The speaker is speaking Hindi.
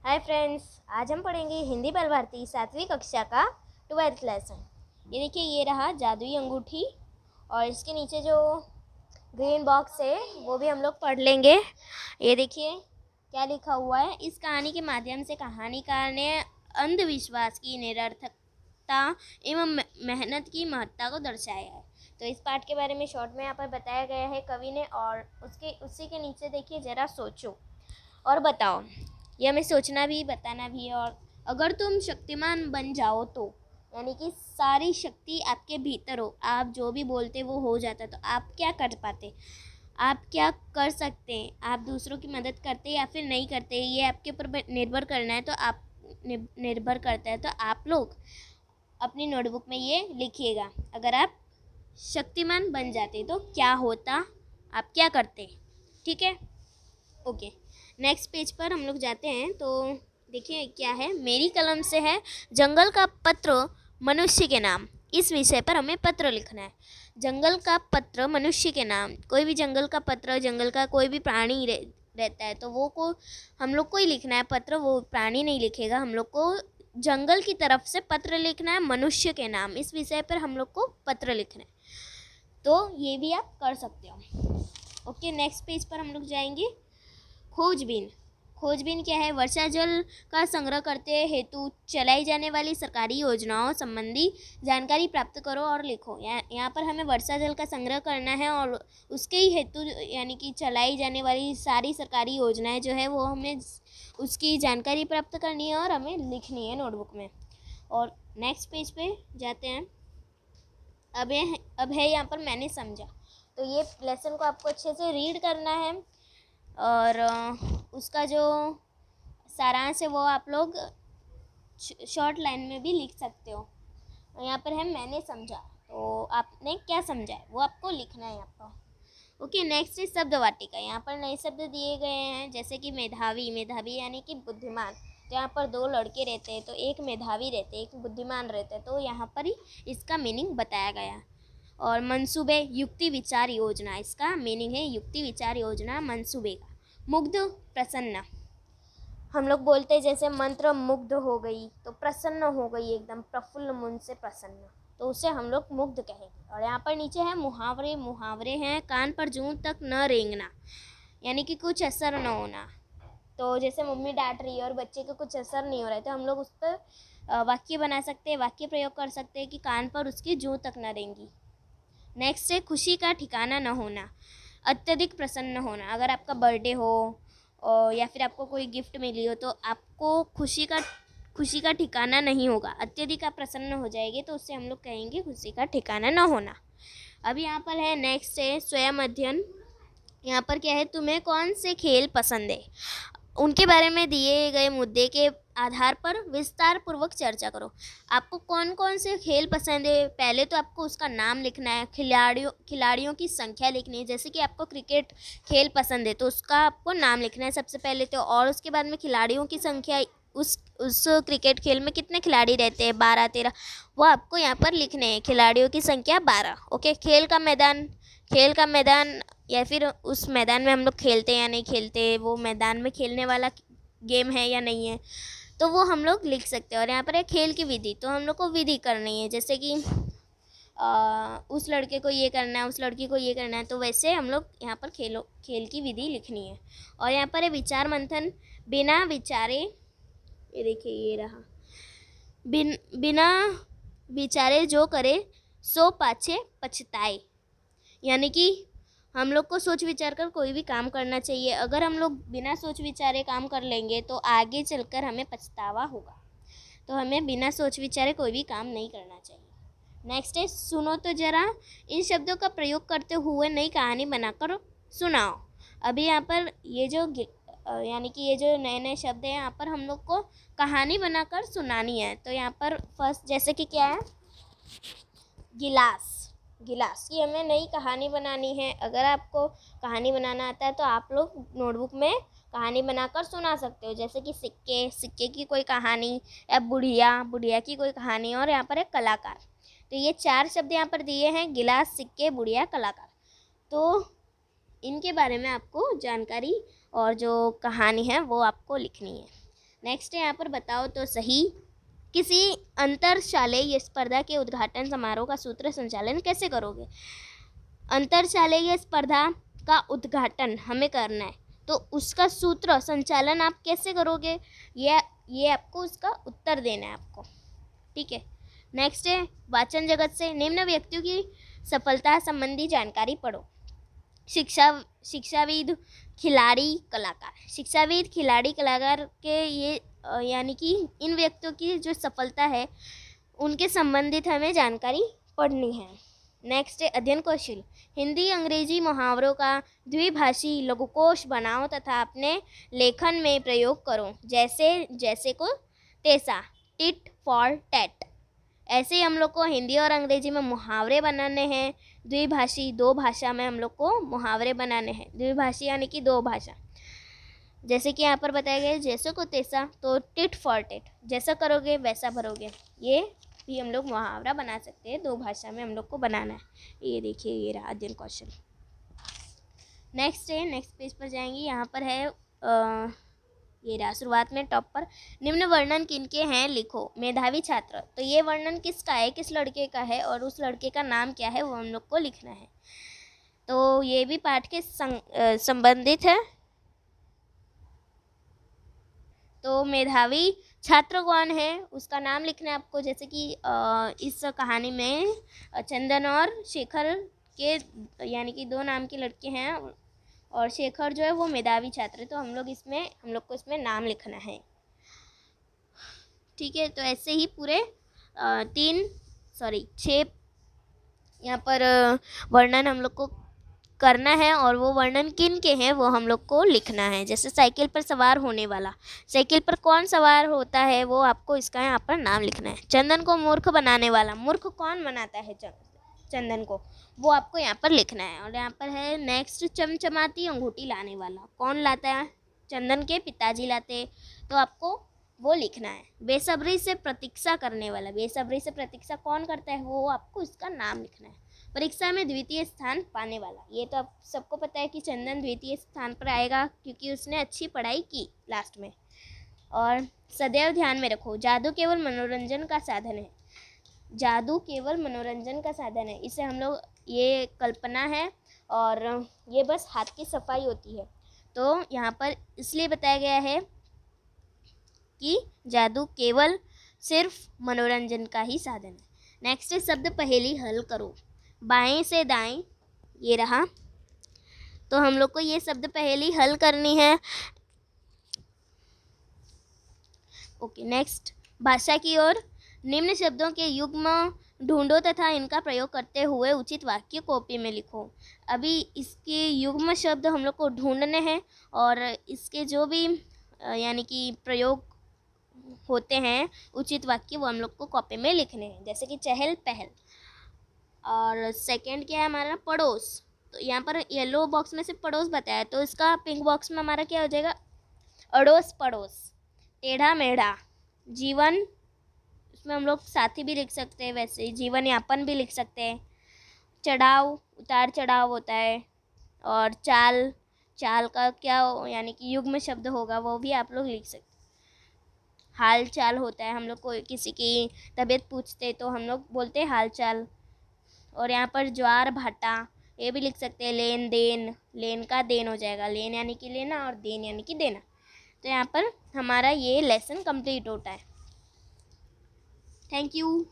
हाय फ्रेंड्स, आज हम पढ़ेंगे हिंदी बाल भारती 7वीं कक्षा का 12th लेसन। ये देखिए, ये रहा जादुई अंगूठी और इसके नीचे जो ग्रीन बॉक्स है वो भी हम लोग पढ़ लेंगे। ये देखिए क्या लिखा हुआ है। इस कहानी के माध्यम से कहानीकार ने अंधविश्वास की निरर्थकता एवं मेहनत की महत्ता को दर्शाया है। तो इस पाठ के बारे में शॉर्ट में यहाँ पर बताया गया है कवि ने, और उसी के नीचे देखिए, ज़रा सोचो और बताओ। ये हमें सोचना भी, बताना भी। और अगर तुम शक्तिमान बन जाओ तो, यानी कि सारी शक्ति आपके भीतर हो, आप जो भी बोलते वो हो जाता, तो आप क्या कर पाते, आप क्या कर सकते हैं? आप दूसरों की मदद करते या फिर नहीं करते, ये आपके ऊपर निर्भर करना है। तो आप निर्भर करता है। तो आप लोग अपनी नोटबुक में ये लिखिएगा, अगर आप शक्तिमान बन जाते तो क्या होता, आप क्या करते। ठीक है, ओके। नेक्स्ट पेज पर हम लोग जाते हैं। तो देखिए क्या है, मेरी कलम से है जंगल का पत्र मनुष्य के नाम। इस विषय पर हमें पत्र लिखना है। जंगल का पत्र मनुष्य के नाम। कोई भी जंगल का पत्र, जंगल का कोई भी प्राणी रहता है तो वो को हम लोग को ही लिखना है पत्र, वो प्राणी नहीं लिखेगा। हम लोग को जंगल की तरफ से पत्र लिखना है मनुष्य के नाम। इस विषय पर हम लोग को पत्र लिखना है, तो ये भी आप कर सकते हो। ओके, नेक्स्ट पेज पर हम लोग जाएंगे। खोजबीन। खोजबीन क्या है? वर्षा जल का संग्रह करते हेतु चलाई जाने वाली सरकारी योजनाओं संबंधी जानकारी प्राप्त करो और लिखो। यहाँ पर हमें वर्षा जल का संग्रह करना है और उसके ही हेतु, यानी कि चलाई जाने वाली सारी सरकारी योजनाएं जो है वो हमें उसकी जानकारी प्राप्त करनी है और हमें लिखनी है नोटबुक में। और नेक्स्ट पेज पे जाते हैं। अब है यहाँ पर मैंने समझा। तो ये लेसन को आपको अच्छे से रीड करना है और उसका जो सारांश है वो आप लोग शॉर्ट लाइन में भी लिख सकते हो। यहाँ पर है मैंने समझा, तो आपने क्या समझा है वो आपको लिखना है यहाँ पर। ओके, नेक्स्ट है शब्द वाटिका। यहाँ पर नए शब्द दिए गए हैं, जैसे कि मेधावी। मेधावी यानी कि बुद्धिमान। तो यहाँ पर दो लड़के रहते हैं, तो एक मेधावी रहते हैं, एक बुद्धिमान रहते हैं, तो यहाँ पर ही इसका मीनिंग बताया गया। और मंसूबे, युक्ति विचार योजना। इसका मीनिंग है युक्ति विचार योजना, मंसूबे का। मुग्ध, प्रसन्न। हम लोग बोलते हैं जैसे मंत्र मुग्ध हो गई, तो प्रसन्न हो गई, एकदम प्रफुल्ल मन से प्रसन्न, तो उसे हम लोग मुग्ध कहेंगे। और यहाँ पर नीचे है मुहावरे। मुहावरे हैं कान पर जूं तक न रेंगना, यानी कि कुछ असर न होना। तो जैसे मम्मी डांट रही है और बच्चे को कुछ असर नहीं हो रहा है, तो हम लोग उस पर वाक्य बना सकते हैं, वाक्य प्रयोग कर सकते हैं कि कान पर उसकी जूं तक न रेंगी। नेक्स्ट है खुशी का ठिकाना न होना, अत्यधिक प्रसन्न होना। अगर आपका बर्थडे हो और या फिर आपको कोई गिफ्ट मिली हो, तो आपको खुशी का ठिकाना नहीं होगा, अत्यधिक आप प्रसन्न हो जाएंगे, तो उससे हम लोग कहेंगे खुशी का ठिकाना न होना। अब यहाँ पर है नेक्स्ट है स्वयं अध्ययन। यहाँ पर क्या है, तुम्हें कौन से खेल पसंद है, उनके बारे में दिए गए मुद्दे के आधार पर विस्तार पूर्वक चर्चा करो। आपको कौन कौन से खेल पसंद है, पहले तो आपको उसका नाम लिखना है, खिलाड़ियों की संख्या लिखनी है। जैसे कि आपको क्रिकेट खेल पसंद है तो उसका आपको नाम लिखना है सबसे पहले तो, और उसके बाद में खिलाड़ियों की संख्या, उस क्रिकेट खेल में कितने खिलाड़ी रहते हैं, 12-13, वो आपको यहाँ पर लिखने हैं। खिलाड़ियों की संख्या 12। ओके, खेल का मैदान या फिर उस मैदान में हम लोग खेलते हैं या नहीं खेलते, वो मैदान में खेलने वाला गेम है या नहीं है, तो वो हम लोग लिख सकते हैं। और यहाँ पर है खेल की विधि, तो हम लोग को विधि करनी है, जैसे कि उस लड़के को ये करना है, उस लड़की को ये करना है, तो वैसे हम लोग यहाँ पर खेल की विधि लिखनी है। और यहाँ पर है विचार मंथन। बिना विचारे, ये देखिए ये रहा, बिना विचारे जो करे सो पाछे पछताए, यानी कि हम लोग को सोच विचार कर कोई भी काम करना चाहिए। अगर हम लोग बिना सोच विचारे काम कर लेंगे तो आगे चलकर हमें पछतावा होगा, तो हमें बिना सोच विचारे कोई भी काम नहीं करना चाहिए। नेक्स्ट है सुनो तो जरा। इन शब्दों का प्रयोग करते हुए नई कहानी बनाकर सुनाओ। अभी यहाँ पर ये जो यानी कि ये जो नए नए शब्द हैं, यहाँ पर हम लोग को कहानी बनाकर सुनानी है। तो यहाँ पर फर्स्ट जैसे कि क्या है, गिलास की हमें नई कहानी बनानी है। अगर आपको कहानी बनाना आता है तो आप लोग नोटबुक में कहानी बनाकर सुना सकते हो, जैसे कि सिक्के की कोई कहानी, या बुढ़िया की कोई कहानी। और यहाँ पर है कलाकार। तो ये 4 शब्द यहाँ पर दिए हैं, गिलास, सिक्के, बुढ़िया, कलाकार। तो इनके बारे में आपको जानकारी और जो कहानी है वो आपको लिखनी है। नेक्स्ट है यहाँ पर बताओ तो सही, किसी अंतरशालेय स्पर्धा के उद्घाटन समारोह का सूत्र संचालन कैसे करोगे। अंतरशालेय स्पर्धा का उद्घाटन हमें करना है, तो उसका सूत्र संचालन आप कैसे करोगे, ये आपको उसका उत्तर देना है आपको, ठीक है। नेक्स्ट है वाचन जगत से निम्न व्यक्तियों की सफलता संबंधी जानकारी पढ़ो। शिक्षाविद, खिलाड़ी, कलाकार। शिक्षाविद, खिलाड़ी, कलाकार के ये यानी कि इन व्यक्तियों की जो सफलता है उनके संबंधित हमें जानकारी पढ़नी है। नेक्स्ट है अध्ययन कौशल, हिंदी अंग्रेजी मुहावरों का द्विभाषी लघुकोश बनाओ तथा अपने लेखन में प्रयोग करो, जैसे को तैसा, टिट फॉर टैट। ऐसे ही हम लोग को हिंदी और अंग्रेजी में मुहावरे बनाने हैं। द्विभाषी, दो भाषा में हम लोग को मुहावरे बनाने हैं। द्विभाषी यानी कि दो भाषा, जैसे कि यहाँ पर बताया गया जैसे को तैसा, तो टिट फॉर टेट, जैसा करोगे वैसा भरोगे, ये भी हम लोग मुहावरा बना सकते हैं। दो भाषा में हम लोग को बनाना है। ये देखिए, ये रहा अध्ययन कौशल। नेक्स्ट है, नेक्स्ट पेज पर जाएंगे। यहाँ पर है ये रहा शुरुआत में टॉप पर, निम्न वर्णन किनके हैं लिखो। मेधावी छात्र, तो ये वर्णन किसका है, किस लड़के का है और उस लड़के का नाम क्या है वो हम लोग को लिखना है। तो ये भी पाठ के संबंधित है। तो मेधावी छात्र कौन है उसका नाम लिखना है आपको। जैसे कि इस कहानी में चंदन और शेखर के यानी कि दो नाम के लड़के हैं और शेखर जो है वो मेधावी छात्र है, तो हम लोग को इसमें नाम लिखना है, ठीक है। तो ऐसे ही पूरे 6 यहाँ पर वर्णन हम लोग को करना है और वो वर्णन किन के हैं वो हम लोग को लिखना है। जैसे साइकिल पर सवार होने वाला, साइकिल पर कौन सवार होता है वो आपको इसका यहाँ पर नाम लिखना है। चंदन को मूर्ख बनाने वाला, मूर्ख कौन बनाता है चंदन को, वो आपको यहाँ पर लिखना है। और यहाँ पर है नेक्स्ट, चमचमाती अंगूठी लाने वाला, कौन लाता है, चंदन के पिताजी लाते, तो आपको वो लिखना है। बेसब्री से प्रतीक्षा करने वाला, बेसब्री से प्रतीक्षा कौन करता है वो आपको इसका नाम लिखना है। परीक्षा में द्वितीय स्थान पाने वाला, ये तो आप सबको पता है कि चंदन द्वितीय स्थान पर आएगा क्योंकि उसने अच्छी पढ़ाई की लास्ट में। और सदैव ध्यान में रखो, जादू केवल मनोरंजन का साधन है, जादू केवल मनोरंजन का साधन है, इसे हम लोग ये कल्पना है और ये बस हाथ की सफाई होती है। तो यहाँ पर इसलिए बताया गया है कि जादू केवल सिर्फ मनोरंजन का ही साधन है। नेक्स्ट है शब्द पहेली हल करो, बाएं से दाएं, ये रहा। तो हम लोग को ये शब्द पहेली हल करनी है। ओके, नेक्स्ट भाषा की ओर, निम्न शब्दों के युग्म ढूंढो तथा इनका प्रयोग करते हुए उचित वाक्य कॉपी में लिखो। अभी इसके युग्म शब्द हम लोग को ढूंढने हैं और इसके जो भी यानी कि प्रयोग होते हैं उचित वाक्य वो हम लोग को कॉपी में लिखने हैं। जैसे कि चहल पहल, और सेकंड क्या है हमारा, पड़ोस। तो यहाँ पर येलो बॉक्स में से पड़ोस बताया, तो इसका पिंक बॉक्स में हमारा क्या हो जाएगा, अड़ोस पड़ोस। टेढ़ा मेढ़ा, जीवन, इसमें हम लोग साथी भी लिख सकते हैं, वैसे ही जीवन यापन भी लिख सकते हैं। चढ़ाव, उतार चढ़ाव होता है। और चाल, चाल का क्या यानी कि युग्म शब्द होगा वो भी आप लोग लिख सकते हैं। हाल चाल होता है, हम लोग को किसी की तबीयत पूछते तो हम लोग बोलते हैं हाल चाल। और यहाँ पर ज्वार भाटा, ये भी लिख सकते हैं। लेन देन, लेन का देन हो जाएगा, लेन यानी कि लेना और देन यानी कि देना। तो यहाँ पर हमारा ये लेसन कंप्लीट होता है। Thank you.